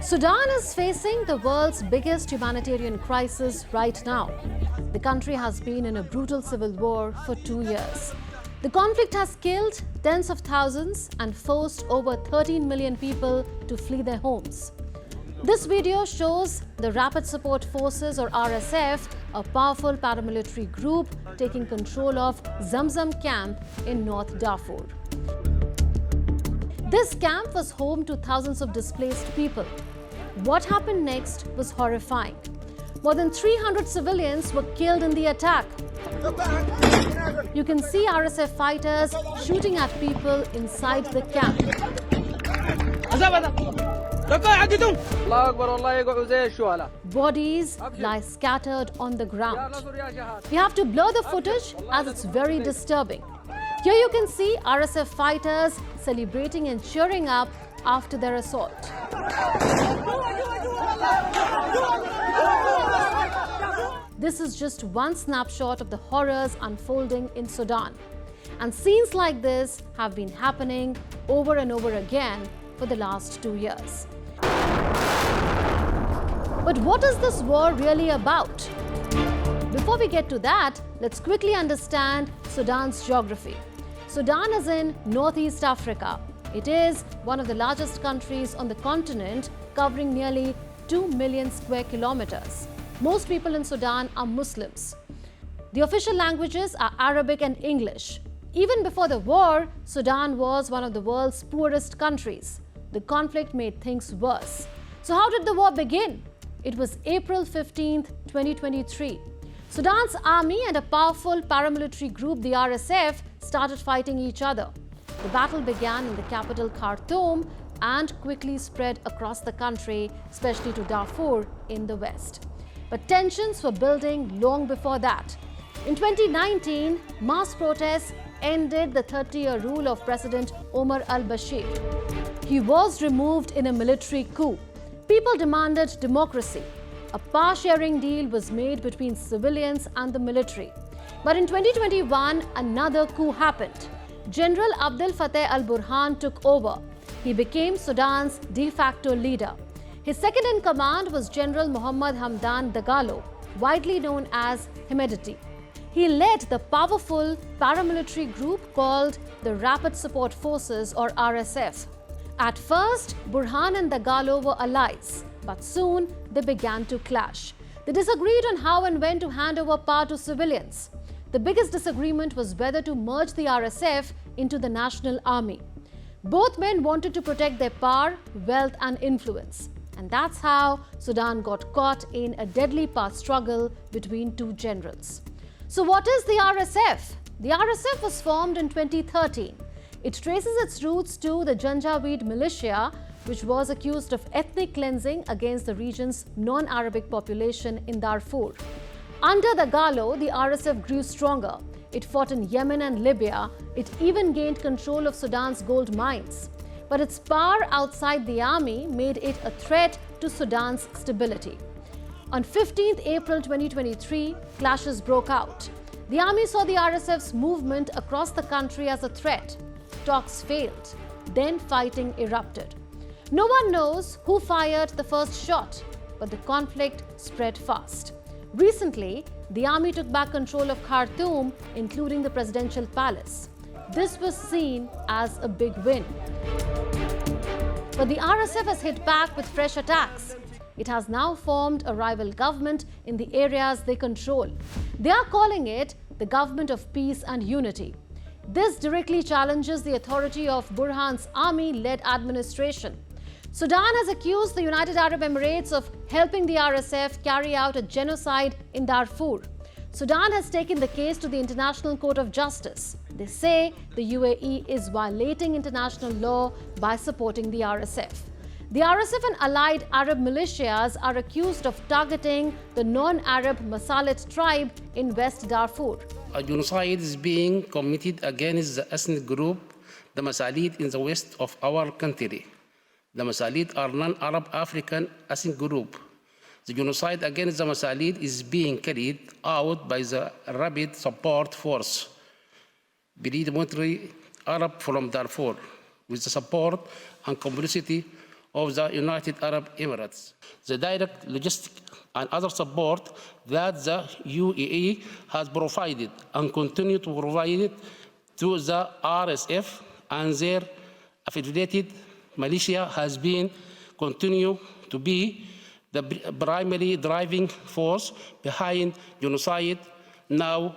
Sudan is facing the world's biggest humanitarian crisis right now. The country has been in a brutal civil war for 2 years. The conflict has killed tens of thousands and forced over 13 million people to flee their homes. This video shows the Rapid Support Forces or RSF, a powerful paramilitary group taking control of Zamzam camp in North Darfur. This camp was home to thousands of displaced people. What happened next was horrifying. More than 300 civilians were killed in the attack. You can see RSF fighters shooting at people inside the camp. Bodies lie scattered on the ground. We have to blur the footage as it's very disturbing. Here you can see RSF fighters celebrating and cheering up after their assault. This is just one snapshot of the horrors unfolding in Sudan. And scenes like this have been happening over and over again for the last 2 years. But what is this war really about? Before we get to that, let's quickly understand Sudan's geography. Sudan is in Northeast Africa. It is one of the largest countries on the continent, covering nearly 2 million square kilometers. Most people in Sudan are Muslims. The official languages are Arabic and English. Even before the war, Sudan was one of the world's poorest countries. The conflict made things worse. So how did the war begin? It was April 15, 2023. Sudan's army and a powerful paramilitary group, the RSF, started fighting each other. The battle began in the capital Khartoum and quickly spread across the country, especially to Darfur in the west. But tensions were building long before that. In 2019, mass protests ended the 30-year rule of President Omar al-Bashir. He was removed in a military coup. People demanded democracy. A power-sharing deal was made between civilians and the military. But in 2021, another coup happened. General Abdel Fattah al-Burhan took over. He became Sudan's de facto leader. His second in command was General Mohamed Hamdan Dagalo, widely known as hemedti. He led the powerful paramilitary group called the Rapid Support Forces or RSF. At first, Burhan and Dagalo were allies, but soon they began to clash. They disagreed on how and when to hand over power to civilians. The biggest disagreement was whether to merge the RSF into the national army. Both men wanted to protect their power, wealth and influence. And that's how Sudan got caught in a deadly power struggle between two generals. So what is the RSF? The RSF was formed in 2013. It traces its roots to the Janjaweed militia, which was accused of ethnic cleansing against the region's non-Arabic population in Darfur. Under Dagalo, the RSF grew stronger. It fought in Yemen and Libya. It even gained control of Sudan's gold mines. But its power outside the army made it a threat to Sudan's stability. On 15th April 2023, clashes broke out. The army saw the RSF's movement across the country as a threat. Talks failed. Then fighting erupted. No one knows who fired the first shot, but the conflict spread fast. Recently, the army took back control of Khartoum, including the presidential palace. This was seen as a big win. But the RSF has hit back with fresh attacks. It has now formed a rival government in the areas they control. They are calling it the Government of Peace and Unity. This directly challenges the authority of Burhan's army-led administration. Sudan has accused the United Arab Emirates of helping the RSF carry out a genocide in Darfur. Sudan has taken the case to the International Court of Justice. They say the UAE is violating international law by supporting the RSF. The RSF and allied Arab militias are accused of targeting the non-Arab Masalit tribe in West Darfur. A genocide is being committed against the ethnic group, the Masalit in the west of our country. The Masalit are non-Arab African ethnic group. The genocide against the Masalit is being carried out by the Rapid Support Force, paramilitary Arab from Darfur, with the support and complicity of the United Arab Emirates. The direct logistic and other support that the UAE has provided and continue to provide it to the RSF and their affiliated militia has been continue to be the primary driving force behind genocide now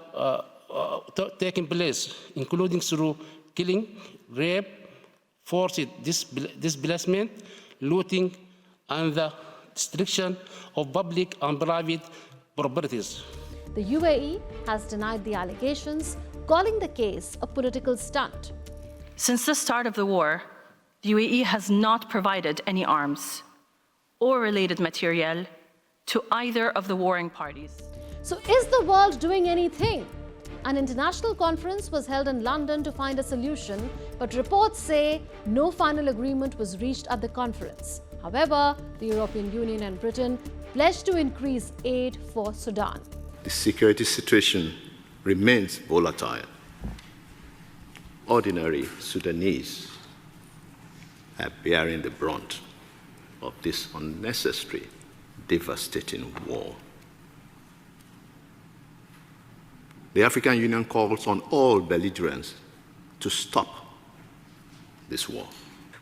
taking place, including through killing, rape, forced displacement, looting, and the destruction of public and private properties. The UAE has denied the allegations, calling the case a political stunt. Since the start of the war, the UAE has not provided any arms or related material to either of the warring parties. So is the world doing anything? An international conference was held in London to find a solution, but reports say no final agreement was reached at the conference. However, the European Union and Britain pledged to increase aid for Sudan. The security situation remains volatile. Ordinary Sudanese are bearing the brunt of this unnecessary, devastating war. The African Union calls on all belligerents to stop this war.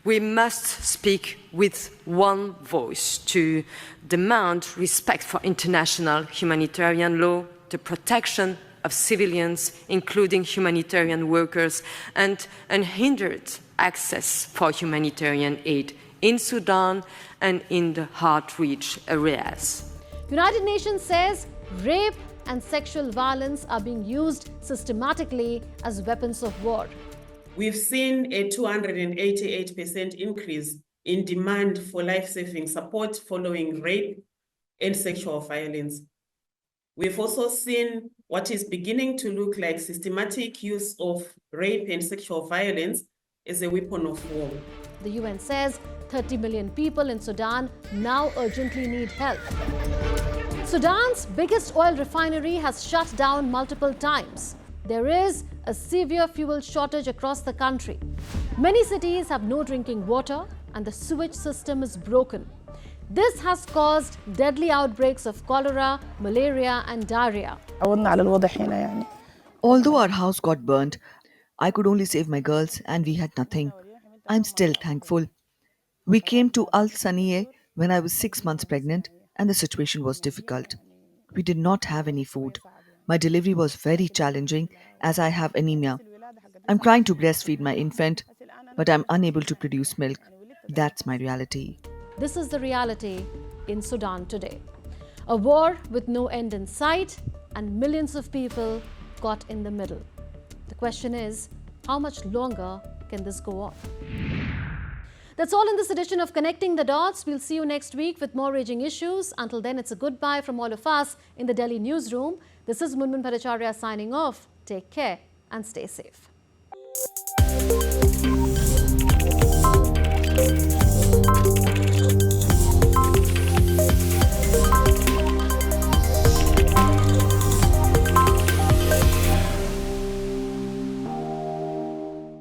We must speak with one voice to demand respect for international humanitarian law, the protection of civilians, including humanitarian workers, and unhindered access for humanitarian aid in Sudan and in the hard-reached areas. United Nations says rape and sexual violence are being used systematically as weapons of war. We've seen a 288% increase in demand for life-saving support following rape and sexual violence. We've also seen what is beginning to look like systematic use of rape and sexual violence as a weapon of war. The UN says 30 million people in Sudan now urgently need help. Sudan's biggest oil refinery has shut down multiple times. There is a severe fuel shortage across the country. Many cities have no drinking water and the sewage system is broken. This has caused deadly outbreaks of cholera, malaria and diarrhea. Although our house got burnt, I could only save my girls and we had nothing. I'm still thankful. We came to Al-Saniye when I was 6 months pregnant and the situation was difficult. We did not have any food. My delivery was very challenging as I have anemia. I'm trying to breastfeed my infant, but I'm unable to produce milk. That's my reality. This is the reality in Sudan today. A war with no end in sight and millions of people caught in the middle. The question is, how much longer can this go on? That's all in this edition of Connecting the Dots. We'll see you next week with more raging issues. Until then, it's a goodbye from all of us in the Delhi newsroom. This is Munmun Bhattacharya signing off. Take care and stay safe.